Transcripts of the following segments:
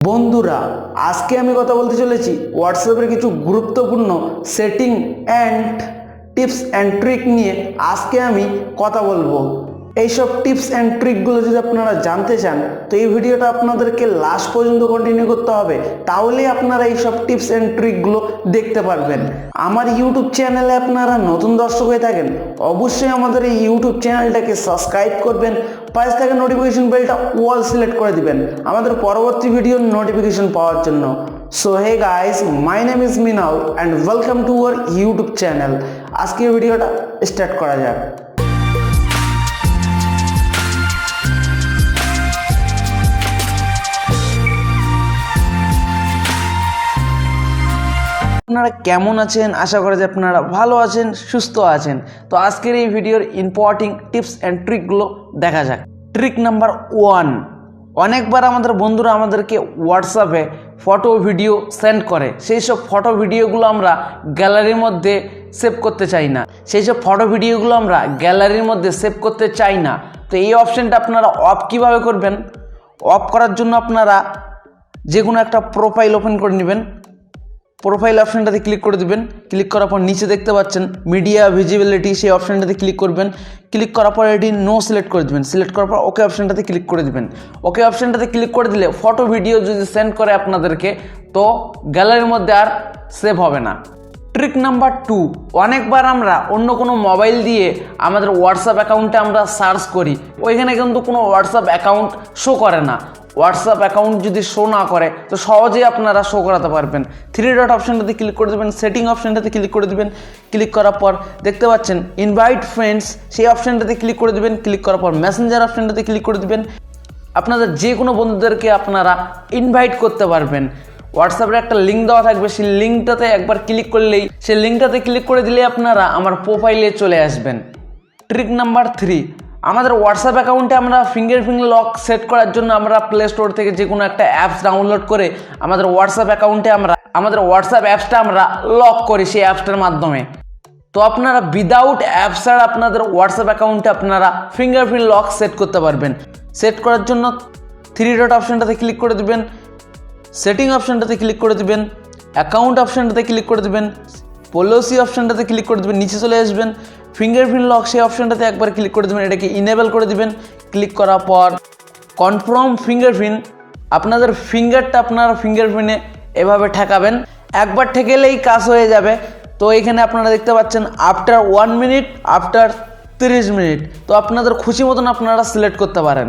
বন্ধুরা আজকে আমি কথা বলতে চলেছি হোয়াটসঅ্যাপের কিছু গুরুত্বপূর্ণ setting and tips and trick নিয়ে আজকে আমি কথা বলবো। এইসব টিপস অ্যান্ড ট্রিকগুলো যদি আপনারা জানতে চান তো এই ভিডিওটা আপনাদেরকে লাস্ট পর্যন্ত কন্টিনিউ করতে হবে, তাহলেই আপনারা এইসব টিপস অ্যান্ড ট্রিকগুলো দেখতে পারবেন। আমার ইউটিউব চ্যানেলে আপনারা নতুন দর্শক হয়ে থাকেন, অবশ্যই আমাদের এই ইউটিউব চ্যানেলটাকে সাবস্ক্রাইব করবেন, পাশে থাকা নোটিফিকেশন বেলটা অল সিলেক্ট করে দিবেন আমাদের পরবর্তী ভিডিওর নোটিফিকেশন পাওয়ার জন্য। So hey guys, my name is Minal and welcome to our YouTube channel. আজকে ভিডিওটা স্টার্ট করা যাক। আপনারা কেমন আছেন? আশা করি যে আপনারা ভালো আছেন, সুস্থ আছেন। তো আজকের এই ভিডিওর ইম্পর্টেন্ট টিপস অ্যান্ড ট্রিকগুলো দেখা যাক। ট্রিক নাম্বার 1, অনেকবার আমাদের বন্ধুরা আমাদেরকে হোয়াটসঅ্যাপে ফটো ভিডিও সেন্ড করে, সেই সব ফটো ভিডিওগুলো আমরা গ্যালারির মধ্যে সেভ করতে চাই না। সেভ করতে চাই না তো এই অপশানটা আপনারা অফ কিভাবে করবেন? অফ করার জন্য আপনারা যে কোনো একটা প্রোফাইল ওপেন করে নেবেন। প্রোফাইল অপশানটাতে ক্লিক করে দেবেন। ক্লিক করার পর নিচে দেখতে পাচ্ছেন মিডিয়া ভিজিবিলিটি, সেই অপশানটাতে ক্লিক করবেন। ক্লিক করার পর এটি নো সিলেক্ট করে দেবেন। সিলেক্ট করার পর ওকে অপশানটাতে ক্লিক করে দেবেন। ওকে অপশানটাতে ক্লিক করে দিলে ফটো ভিডিও যদি সেন্ড করে আপনাদেরকে, তো গ্যালারির মধ্যে আর সেভ হবে না। ট্রিক নাম্বার 2, অনেকবার আমরা অন্য কোনো মোবাইল দিয়ে আমাদের হোয়াটসঅ্যাপ অ্যাকাউন্টে আমরা সার্চ করি, ওইখানে কিন্তু কোনো হোয়াটসঅ্যাপ অ্যাকাউন্ট শো করে না। হোয়াটসঅ্যাপ অ্যাকাউন্ট যদি শো না করে তো সহজেই আপনারা শো করাতে পারবেন। 3 ডট অপশানটাতে ক্লিক করে দেবেন, সেটিং অপশানটাতে ক্লিক করে দেবেন। ক্লিক করার পর দেখতে পাচ্ছেন ইনভাইট ফ্রেন্ডস, সেই অপশানটাতে ক্লিক করে দেবেন। ক্লিক করার পর মেসেঞ্জার অপশানটাতে ক্লিক করে দেবেন। আপনাদের যে কোনো বন্ধুদেরকে আপনারা ইনভাইট করতে পারবেন। হোয়াটসঅ্যাপের একটা লিঙ্ক দেওয়া থাকবে, সেই লিঙ্কটাতে একবার ক্লিক করলেই, সেই লিঙ্কটাতে ক্লিক করে দিলেই আপনারা আমার প্রোফাইলে চলে আসবেন। ট্রিক নাম্বার 3, আমাদের হোয়াটসঅ্যাপ অ্যাকাউন্টে আমরা ফিঙ্গারপ্রিন্ট লক সেট করার জন্য আমরা প্লে স্টোর থেকে যে কোনো একটা অ্যাপস ডাউনলোড করে আমাদের হোয়াটসঅ্যাপ অ্যাকাউন্টে আমাদের হোয়াটসঅ্যাপ অ্যাপসটা আমরা লক করি সেই অ্যাপসটার মাধ্যমে। তো আপনারা উইদাউট অ্যাপ ছাড়া আপনাদের হোয়াটসঅ্যাপ অ্যাকাউন্টে আপনারা ফিঙ্গারপ্রিন্ট লক সেট করতে পারবেন। সেট করার জন্য 3 ডট অপশানটাতে ক্লিক করে দেবেন, সেটিং অপশানটাতে ক্লিক করে দেবেন, অ্যাকাউন্ট অপশানটাতে ক্লিক করে দেবেন, পলিসি অপশানটাতে ক্লিক করে দেবেন, নিচে চলে আসবেন। ফিঙ্গারপ্রিন্ট লক সেই অপশানটাতে একবার ক্লিক করে দেবেন, এটাকে ইনেবল করে দেবেন। ক্লিক করার পর কনফার্ম ফিঙ্গারপ্রিন্ট, আপনাদের ফিঙ্গারটা আপনারা ফিঙ্গারপ্রিন্টে এভাবে ঠেকাবেন। একবার ঠেকেলেই কাজ হয়ে যাবে। তো এখানে আপনারা দেখতে পাচ্ছেন আফটার 1 মিনিট, আফটার 30 মিনিট, তো আপনাদের খুশি মতন আপনারা সিলেক্ট করতে পারেন।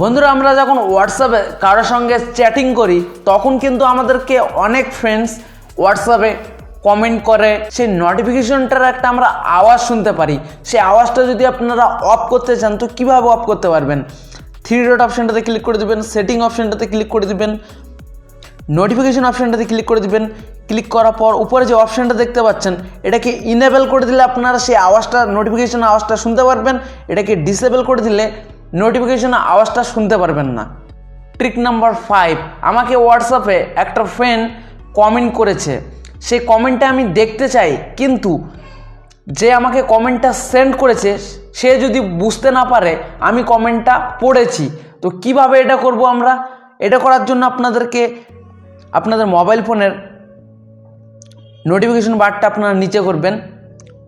বন্ধুরা, আমরা যখন হোয়াটসঅ্যাপে কারোর সঙ্গে চ্যাটিং করি তখন কিন্তু আমাদেরকে অনেক ফ্রেন্ডস হোয়াটসঅ্যাপে কমেন্ট করে, সেই নোটিফিকেশনটার একটা আমরা আওয়াজ শুনতে পারি। সেই আওয়াজটা যদি আপনারা অফ করতে চান তো কীভাবে অফ করতে পারবেন? 3 ডট অপশানটাতে ক্লিক করে দেবেন, সেটিং অপশানটাতে ক্লিক করে দেবেন, নোটিফিকেশন অপশানটাতে ক্লিক করে দেবেন। ক্লিক করার পর উপরে যে অপশানটা দেখতে পাচ্ছেন এটাকে ইনেবল করে দিলে আপনারা সেই আওয়াজটা, নোটিফিকেশন আওয়াজটা শুনতে পারবেন। এটাকে ডিসেবল করে দিলে নোটিফিকেশন আওয়াজটা শুনতে পারবেন না। ট্রিক নাম্বার 5, আমাকে হোয়াটসঅ্যাপে একটা ফ্রেন্ড কমেন্ট করেছে, সেই কমেন্টটা আমি দেখতে চাই, কিন্তু যে আমাকে কমেন্টটা সেন্ড করেছে সে যদি বুঝতে না পারে আমি কমেন্টটা পড়েছি, তো কিভাবে এটা করব আমরা? এটা করার জন্য আপনাদেরকে আপনাদের মোবাইল ফোনের নোটিফিকেশন বারটা আপনারা নিচে করবেন।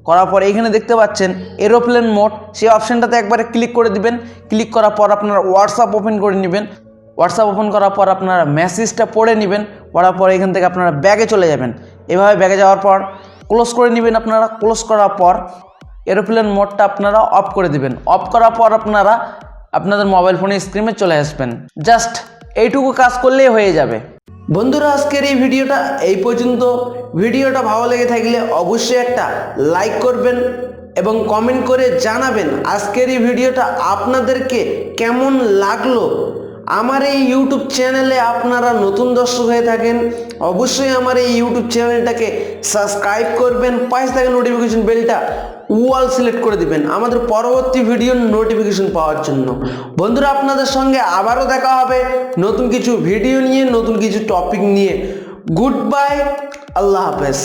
করার পর এইখানে দেখতে পাচ্ছেন এরোপ্লেন মোড, সেই অপশানটাতে একবারে ক্লিক করে দিবেন। ক্লিক করার পর আপনারা হোয়াটসঅ্যাপ ওপেন করে নেবেন। হোয়াটসঅ্যাপ ওপেন করার পর আপনারা মেসেজটা পড়ে নেবেন। পড়ার পর এখান থেকে আপনারা ব্যাগে চলে যাবেন। এভাবে ব্যাগে যাওয়ার পর ক্লোজ করে নেবেন। আপনারা ক্লোজ করার পর এরোপ্লেন মোডটা আপনারা অফ করে দিবেন। অফ করার পর আপনারা আপনাদের মোবাইল ফোনের স্ক্রিনে চলে আসবেন। জাস্ট এইটুকু কাজ করলেই হয়ে যাবে। বন্ধুরা, আজকের এই ভিডিওটা এই পর্যন্ত। ভিডিওটা ভালো লেগে থাকলে অবশ্যই একটা লাইক করবেন এবং কমেন্ট করে জানাবেন আজকের এই ভিডিওটা আপনাদেরকে কেমন লাগলো। আমার এই ইউটিউব চ্যানেলে আপনারা নতুন দর্শক হয়ে থাকেন, অবশ্যই আমার এই ইউটিউব চ্যানেলটাকে সাবস্ক্রাইব করবেন, পাশে থাকা নোটিফিকেশন বেলটা অল সিলেক্ট করে দিবেন আমাদের পরবর্তী ভিডিওর নোটিফিকেশন পাওয়ার জন্য। বন্ধুরা, আপনাদের সঙ্গে আবারও দেখা হবে নতুন কিছু ভিডিও নিয়ে, নতুন কিছু টপিক নিয়ে। গুড বাই, আল্লাহ হাফেজ।